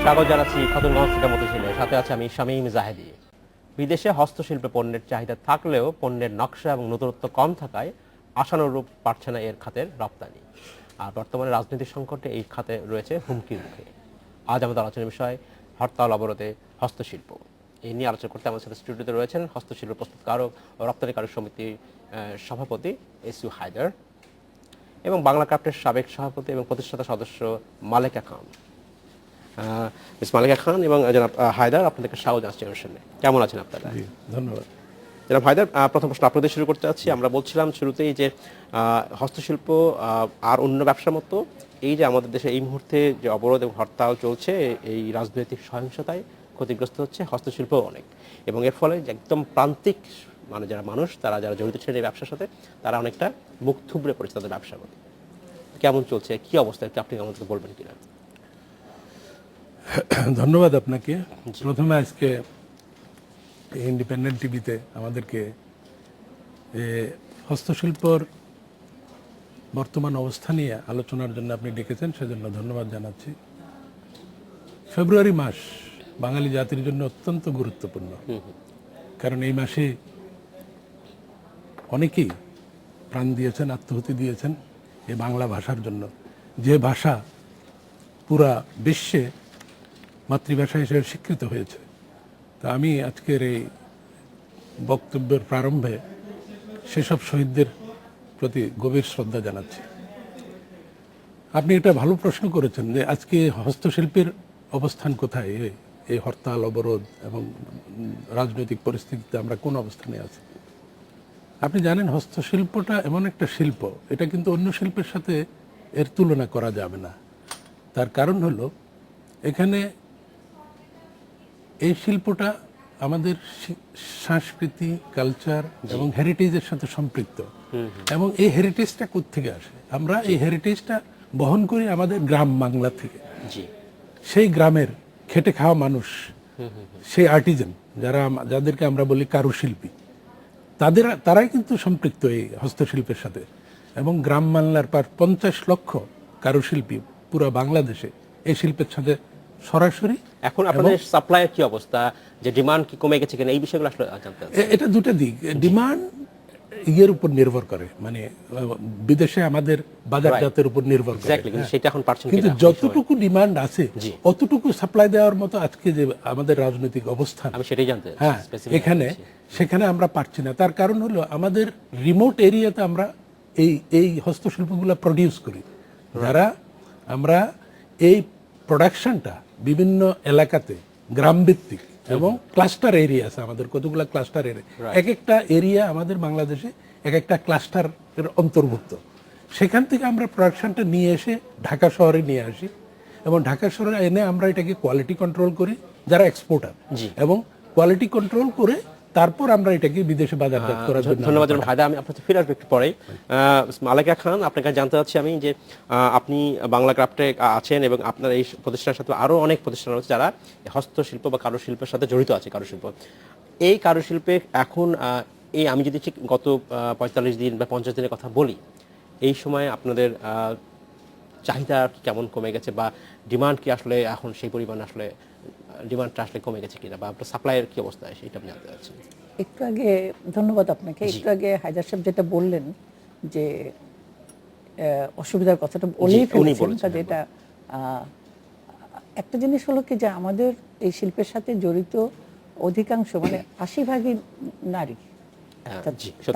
স্বাগত জানাচ্ছি খাতুনগঞ্জ থেকে মতিঝিলে। সাথে আছে আমি শামীম জাহেদি। বিদেশে হস্তশিল্প পণ্যের চাহিদা থাকলেও পণ্যের নকশা এবং নতুনত্ব কম থাকায় আশানুরূপ পারছে না এর খাতের রপ্তানি। আর বর্তমানে রাজনৈতিক সংকটে এই খাতে রয়েছে হুমকির মুখে। আজ আমাদের আলোচনার বিষয় হরতাল অবরোধে হস্তশিল্প। এই নিয়ে আলোচনা করতে আমাদের সাথে স্টুডিওতে রয়েছেন হস্তশিল্প প্রস্তুতকারক ও রপ্তানিকারক সমিতির সভাপতি এস.ইউ হায়দার এবং বাংলা ক্রাফটের সাবেক সভাপতি এবং প্রতিষ্ঠাতা সদস্য মালেকা খান। মিস মালেকা খান এবং জনাব হায়দার, আপনাদেরকে স্বাগত জানাচ্ছি অনুষ্ঠানে। কেমন আছেন আপনারা? ধন্যবাদ জনাব হায়দার, প্রথম প্রশ্ন আপনাদের শুরু করতে চাচ্ছি। আমরা বলছিলাম শুরুতেই যে হস্তশিল্প আর অন্য ব্যবসার মতো এই যে আমাদের দেশে এই মুহূর্তে যে অবরোধ এবং হরতাল চলছে, এই রাজনৈতিক সহিংসতায় ক্ষতিগ্রস্ত হচ্ছে হস্তশিল্প অনেক, এবং এর ফলে যে একদম প্রান্তিক মানে যারা মানুষ, যারা জড়িত ছিলেন এই ব্যবসার সাথে, তারা অনেকটা মুখ থুবড়ে পড়েছে তাদের ব্যবসার মধ্যে। কেমন চলছে, কি অবস্থা, একটু আপনি আমাদেরকে বলবেন কিনা? ধন্যবাদ আপনাকে। প্রথমে আজকে ইন্ডিপেন্ডেন্ট টিভিতে আমাদেরকে হস্তশিল্পর বর্তমান অবস্থা নিয়ে আলোচনার জন্য আপনি ডেকেছেন, সেজন্য ধন্যবাদ জানাচ্ছি। ফেব্রুয়ারি মাস বাঙালি জাতির জন্য অত্যন্ত গুরুত্বপূর্ণ, কারণ এই মাসে অনেকেই প্রাণ দিয়েছেন, আত্মাহুতি দিয়েছেন এই বাংলা ভাষার জন্য, যে ভাষা পুরা বিশ্বে মাতৃভাষা হিসেবে স্বীকৃত হয়েছে। তা আমি আজকের এই বক্তব্যের প্রারম্ভে সেসব শহীদদের প্রতি গভীর শ্রদ্ধা জানাচ্ছি। আপনি একটা ভালো প্রশ্ন করেছেন যে আজকে হস্তশিল্পের অবস্থান কোথায়, এই হরতাল অবরোধ এবং রাজনৈতিক পরিস্থিতিতে আমরা কোন অবস্থানে আছি। আপনি জানেন হস্তশিল্পটা এমন একটা শিল্প, এটা কিন্তু অন্য শিল্পের সাথে এর তুলনা করা যাবে না। তার কারণ হলো এখানে এই শিল্পটা আমাদের সংস্কৃতি, কালচার এবং হেরিটেজের সাথে সম্পৃক্ত, এবং এই হেরিটেজটা কোত্থেকে আসে? আমরা এই হেরিটেজটা বহন করি আমাদের গ্রাম বাংলা থেকে। সেই গ্রামের খেটে খাওয়া মানুষ, সেই আর্টিজান যাদেরকে আমরা বলি কারুশিল্পী, তারাই কিন্তু সম্পৃক্ত এই হস্তশিল্পের সাথে। এবং গ্রাম বাংলার প্রায় 50 লক্ষ কারুশিল্পী পুরো বাংলাদেশে এই শিল্পের সাথে সরাসরি। এখন আপনাদের সাপ্লাইয়ের কি অবস্থা, যে ডিমান্ড কি কমে গেছে কিনা, এই বিষয়গুলো আসলে জানতে চাচ্ছি। এটা দুটো দিক। ডিমান্ড ইয়ের উপর নির্ভর করে, মানে বিদেশে আমাদের বাজারজাতের উপর নির্ভর করে, সেটা এখন পারছেন কিন্তু যতটুকু ডিমান্ড আছে অতটুকু সাপ্লাই দেওয়ার মতো আজকে যে আমাদের রাজনৈতিক অবস্থান, আমি সেটাই জানতে সেখানে আমরা পারছি না। তার কারণ হলো আমাদের রিমোট এরিয়াতে আমরা এই হস্তশিল্পগুলো প্রডিউস করি, যারা আমরা এই প্রোডাকশনটা বিভিন্ন এলাকাতে গ্রামভিত্তিক এবং ক্লাস্টার এরিয়া আছে আমাদের, কতগুলো ক্লাস্টার এরিয়া, এক একটা এরিয়া আমাদের বাংলাদেশে এক একটা ক্লাস্টারের অন্তর্ভুক্ত। সেখান থেকে আমরা প্রোডাকশনটা নিয়ে এসে ঢাকা শহরে নিয়ে আসি, এবং ঢাকা শহরে এনে আমরা এটাকে কোয়ালিটি কন্ট্রোল করি যারা এক্সপোর্টার, এবং কোয়ালিটি কন্ট্রোল করে তারপর আমরা এটাকে বিদেশে বাজারজাত করার জন্য। ধন্যবাদ হায়দার, আমি আপনার ফিরে আসবো একটু পরে। মালেকা খান, আপনার কাছে জানতে চাচ্ছি আমি যে আপনি বাংলা ক্রাফটে আছেন এবং আপনার এই প্রতিষ্ঠানের সাথে আরও অনেক প্রতিষ্ঠান রয়েছে যারা হস্তশিল্প বা কারুশিল্পের সাথে জড়িত আছে। কারুশিল্প, এই কারুশিল্পে এখন আমি যদি ঠিক গত 45 দিন বা 50 দিনের কথা বলি, এই সময় আপনাদের চাহিদা কেমন কমে গেছে, বা ডিমান্ড কি আসলে এখন সেই পরিমাণ আসলে ডিমান্ডটা আসলে কমে গেছে কিনা, বা আপনার সাপ্লাইয়ের কি অবস্থা সেটা আমি জানতে চাচ্ছি। একটু আগে ধন্যবাদ আপনাকে। একটু আগে হায়দার সাহেব যেটা বললেন যে অসুবিধার কথাটা বলেই ফেলেছেন, কাজে এটা একটা জিনিস হলো কি যে আমাদের এই শিল্পের সাথে জড়িত অধিকাংশ মানে 80% নারী।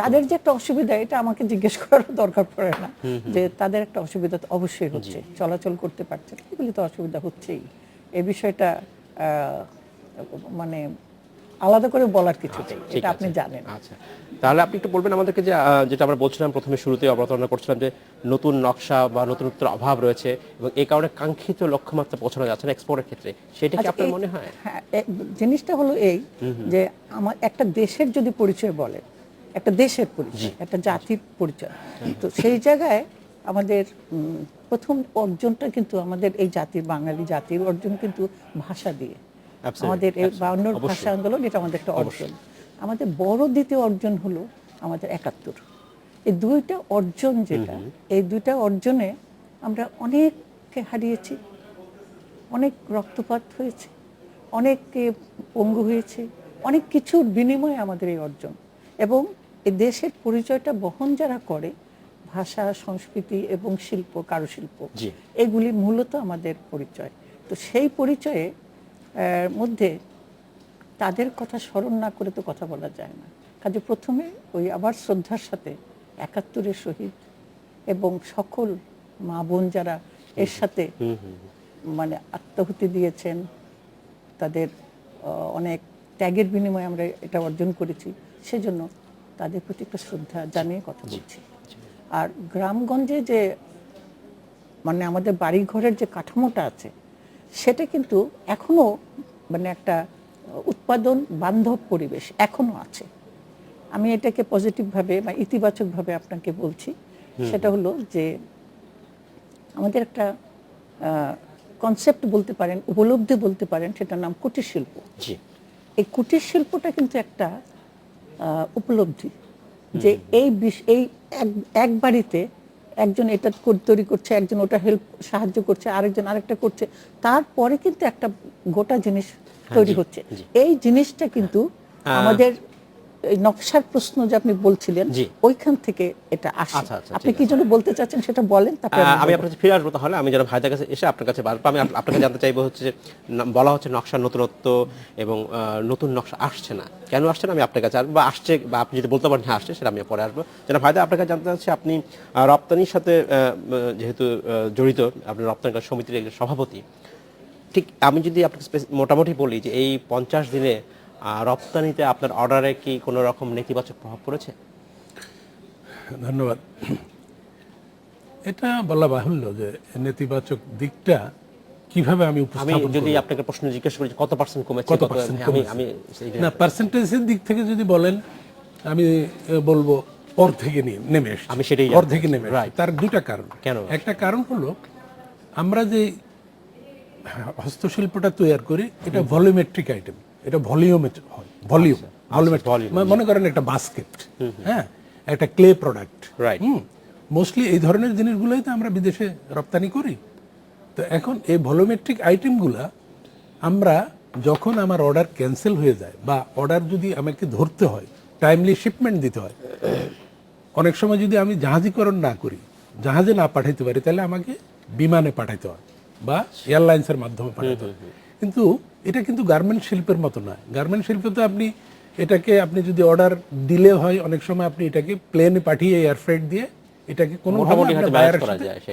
তাদের যে একটা অসুবিধা, এটা আমাকে জিজ্ঞেস করার দরকার পড়ে না যে তাদের একটা অসুবিধা তো অবশ্যই হচ্ছে, চলাচল করতে পারছে, এগুলি তো অসুবিধা হচ্ছেই। এই বিষয়টা মানে আলাদা করে বলার কিছু নেই, এটা আপনি জানেন। আচ্ছা, তাহলে আপনি একটু বলবেন আমাদেরকে যে যেটা আমরা বলছিলাম প্রথমে শুরুতেই অবতারণা করছিলাম যে নতুন নকশা বা নতুনত্বের অভাব রয়েছে এবং এই কারণে কাঙ্ক্ষিত লক্ষ্যমাত্রা পৌঁছানো যাচ্ছে না এক্সপোর্টের ক্ষেত্রে, সেটা কি আপনার মনে হয়? হ্যাঁ, জিনিসটা হলো এই যে আমার একটা দেশের যদি পরিচয় বলে, একটা দেশের পরিচয়, একটা জাতির পরিচয়, তো সেই জায়গায় আমাদের প্রথম অর্জনটা কিন্তু আমাদের এই জাতির, বাঙালি জাতির অর্জন কিন্তু ভাষা দিয়ে। আমাদের এই 52 ভাষা আন্দোলন, এটা আমাদের একটা অর্জন। আমাদের বড় দ্বিতীয় অর্জন হলো আমাদের 71। এই দুইটা অর্জন, যেটা এই দুইটা অর্জনে আমরা অনেককে হারিয়েছি, অনেক রক্তপাত হয়েছে, অনেকে পঙ্গু হয়েছে, অনেক কিছুর বিনিময়ে আমাদের এই অর্জন। এবং এই দেশের পরিচয়টা বহন যারা করে, ভাষা, সংস্কৃতি এবং শিল্প, কারুশিল্প, জি। এগুলি মূলত আমাদের পরিচয়। তো সেই পরিচয়ে মধ্যে তাদের কথা স্মরণ না করে তো কথা বলা যায় না। কাজে প্রথমে ওই আবার শ্রদ্ধার সাথে ৭১-এর শহীদ এবং সকল মা বোন যারা এর সাথে মানে আত্মাহুতি দিয়েছেন, তাদের অনেক ত্যাগের বিনিময়ে আমরা এটা অর্জন করেছি, সেজন্য তাদের প্রতি একটা শ্রদ্ধা জানিয়ে কথা বলছি। আর গ্রামগঞ্জে যে মানে আমাদের বাড়িঘরের যে কাঠামোটা আছে, সেটা কিন্তু এখনো মানে একটা উৎপাদন বান্ধব পরিবেশ এখনো আছে। আমি এটাকে পজিটিভভাবে বা ইতিবাচকভাবে আপনাকে বলছি। সেটা হলো যে আমাদের একটা কনসেপ্ট বলতে পারেন, উপলব্ধি বলতে পারেন, সেটার নাম কুটির শিল্প। জি। এই কুটির শিল্পটা কিন্তু একটা উপলব্ধি যে এই এক বাড়িতে একজন এটা তৈরি করছে, একজন ওটা সাহায্য করছে, আরেকজন আরেকটা করছে, তারপরে কিন্তু একটা গোটা জিনিস তৈরি হচ্ছে। এই জিনিসটা কিন্তু আমাদের এই নকশার প্রশ্ন যে আপনি বলছিলেন, ওইখান থেকে এটা আসে। আপনি কি জন্য বলতে চাচ্ছেন সেটা বলেন, তারপরে আমি আপনার কাছে ফিরে আসবো। তাহলে আমি যেন ভাইদের কাছে এসে আপনার কাছে বারবার আমি আপনাকে জানতে চাইবো হচ্ছে যে বলা হচ্ছে নকশার নতুনত্ব এবং নতুন নকশা আসছে না, কেন আসছে না আমি আপনার কাছে আসবো, বা আসছে বা আপনি যদি বলতে পারেন হ্যাঁ আসছে, সেটা আমি পরে আসবো। যেন ভাইদা আপনার কাছে জানতে চাচ্ছি, আপনি রপ্তানির সাথে যেহেতু জড়িত, আপনি রপ্তানি সমিতির একজন সভাপতি, ঠিক আমি যদি আপনাকে মোটামুটি বলি যে এই 50 দিনে রপ্তানিতে আপনার অর্ডারে কি কোনো রকম নেতিবাচক প্রভাব পড়েছে? ধন্যবাদ। এটা বলা বাহুল্য যে নেতিবাচক দিকটা কিভাবে আমি উপস্থাপন যদি করব। আপনাকে প্রশ্ন জিজ্ঞেস করি কত পার্সেন্ট কমেছে, কত পার্সেন্ট আমি না, পার্সেন্টেজের দিক থেকে যদি বলেন, আমি বলবো অর্ধেকে নেমে এসেছে। আমি সেটাই অর্ধেকে নেমে এসেছে। তার দুটা কারণ। কেন? একটা কারণ হলো আমরা যে হস্তশিল্পটা তৈরি করি, এটা ভলিউমেট্রিক আইটেম, এটা ভলিউমে হয়, ভলিউম মনে করেন একটা বাস্কেট, হ্যাঁ, একটা ক্লে প্রোডাক্ট, মোস্টলি এই ধরনের জিনিসগুলোই তো আমরা বিদেশে রপ্তানি করি। তো এখন এই ভলিউমেট্রিক আইটেমগুলা আমরা যখন আমার অর্ডার ক্যান্সেল হয়ে যায় বা অর্ডার যদি আমাকে ধরতে হয়, টাইমলি শিপমেন্ট দিতে হয়, অনেক সময় যদি আমি জাহাজীকরণ না করি, জাহাজে না পাঠাইতে পারি, তাহলে আমাকে বিমানে পাঠাইতে হয় বা এয়ারলাইন্সের মাধ্যমে পাঠাইতে হয়। কিন্তু এটা কিন্তু গার্মেন্ট শিল্পের মতো নয়। গার্মেন্ট শিল্পে তো আপনি যদি অর্ডার ডিলে হয়, অনেক সময় আপনি এটাকে প্লেনে পাঠিয়ে এয়ার ফ্রেট দিয়ে এটাকে কোনোভাবে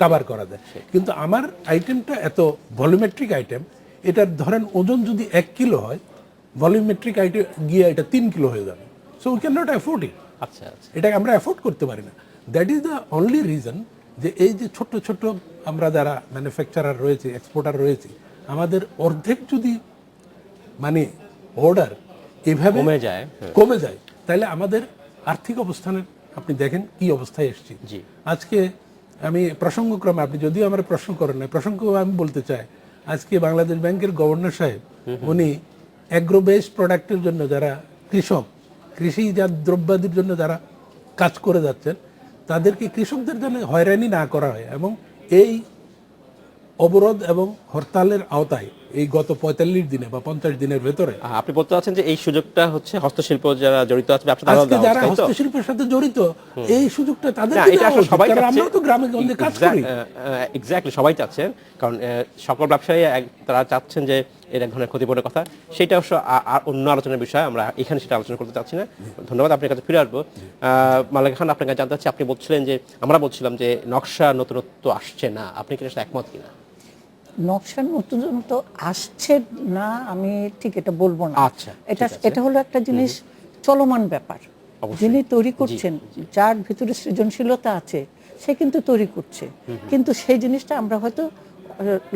কভার করা যায়। কিন্তু আমার আইটেমটা এত ভলিউমেট্রিক আইটেম, এটার ধরেন ওজন যদি 1 কিলো হয়, ভলিউমেট্রিক আইটেম গিয়ে এটা 3 কিলো হয়ে যাবে। So we can not afford it. এটাকে আমরা অ্যাফোর্ড করতে পারি না। That is the only reason যে এই যে ছোট ছোট আমরা যারা ম্যানুফ্যাকচারার রয়েছে, এক্সপোর্টার রয়েছে, আমাদের অর্ধেক যদি মানে অর্ডার এভাবে কমে যায়, তাহলে আমাদের আর্থিক অবস্থানের আপনি দেখেন কি অবস্থায় এসেছি। আজকে আমি প্রসঙ্গক্রমে, আপনি যদিও আমার প্রশ্ন করেন না, প্রসঙ্গক্রমে আমি বলতে চাই, আজকে বাংলাদেশ ব্যাংকের গভর্নর সাহেব উনি অ্যাগ্রো বেসড প্রোডাক্টের জন্য যারা কৃষক, কৃষিজাত দ্রব্যাদির জন্য যারা কাজ করে যাচ্ছেন, তাদেরকে কৃষকদের জন্য হয়রানি না করা হয় এবং এই অবরোধ এবং হরতালের আওতায় এই গত 45 দিনে বা 50 দিনের ভেতরে আপনি বলতে চাচ্ছেন যে এই সুযোগটা হচ্ছে হস্তশিল্প যারা জড়িত আছে, আজকে যারা হস্তশিল্পের সাথে জড়িত, এই সুযোগটা তাদেরকে দেওয়া উচিত, কারণ আমরা তো গ্রামে গঞ্জে কাজ করি। এক্স্যাক্টলি, সবাই চাচ্ছেন, কারণ সকল ব্যবসায়ী তারা চাচ্ছেন যে এর এক ধরনের ক্ষতিপূরণের কথা। সেটা অবশ্য অন্য আলোচনার বিষয়, আমরা এখানে সেটা আলোচনা করতে চাচ্ছি না। ধন্যবাদ, আপনার কাছে ফিরে আসবো। মালেকা খান, আপনার কাছে জানতে চাচ্ছি, আপনি বলছিলেন যে আমরা বলছিলাম যে নকশা নতুনত্ব আসছে না, আপনি কি সেটা একমত কিনা? নকশার নতুনত্ব আসছে না আমি ঠিক এটা বলবো না। এটা হলো একটা জিনিস, চলমান ব্যাপার। যিনি তৈরি করছেন, যার ভিতরে সৃজনশীলতা আছে, সে কিন্তু তৈরি করছে, কিন্তু সেই জিনিসটা আমরা হয়তো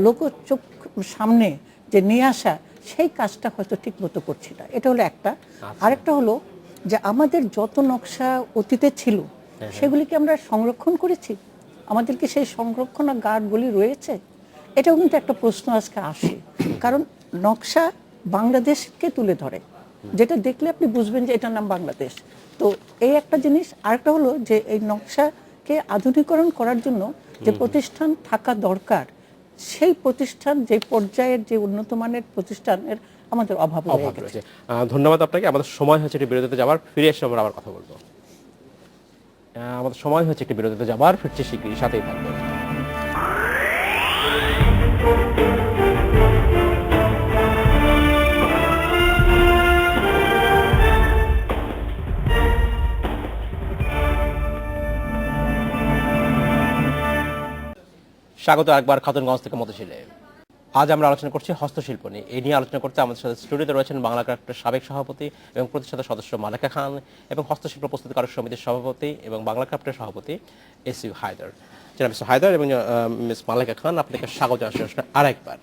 লোক চোখ সামনে যে নিয়ে আসা, সেই কাজটা হয়তো ঠিক মতো করছি না। এটা হলো একটা। আরেকটা হলো যে আমাদের যত নকশা অতীতে ছিল, সেগুলিকে আমরা সংরক্ষণ করেছি, আমাদের কি সেই সংরক্ষণাগারগুলি রয়েছে? এটাও কিন্তু একটা প্রশ্ন আজকে আসে, কারণ নকশা বাংলাদেশকে তুলে ধরে, যেটা দেখলে আপনি বুঝবেন যে এটার নাম বাংলাদেশ। তো এই একটা জিনিস। আরেকটা হলো যে এই নকশাকে আধুনিকরণ করার জন্য যে প্রতিষ্ঠান থাকা দরকার, সেই প্রতিষ্ঠান, যে পর্যায়ের, যে উন্নত মানের প্রতিষ্ঠানের আমাদের অভাব রয়ে অভাব গেছে। রয়েছে। ধন্যবাদ আপনাকে। আমাদের সময় হচ্ছে একটি বিরতিতে যাবার, ফিরে এসে আমরা আবার কথা বলবো। আমাদের সময় হচ্ছে একটি বিরতিতে যাবার, ফিরছে শীঘ্রই, সাথেই থাকবেন। স্বাগত একবার খাতুনগঞ্জ থেকে মতিঝিলে। আজ আমরা আলোচনা করছি হস্তশিল্প নিয়ে। এই নিয়ে আলোচনা করতে আমাদের সাথে স্টুডিওতে রয়েছেন বাংলা ক্রাফটের সাবেক সভাপতি এবং প্রতিষ্ঠাতা সদস্য মালেকা খান, এবং হস্তশিল্প প্রস্তুতকারক সমিতির সভাপতি এবং বাংলা ক্রাফটের সভাপতি এস ইউ হায়দার। জনাব মিস্টার হায়দার এবং মিস মালেকা খান, আপনাকে স্বাগত জানাচ্ছি আরেকবার।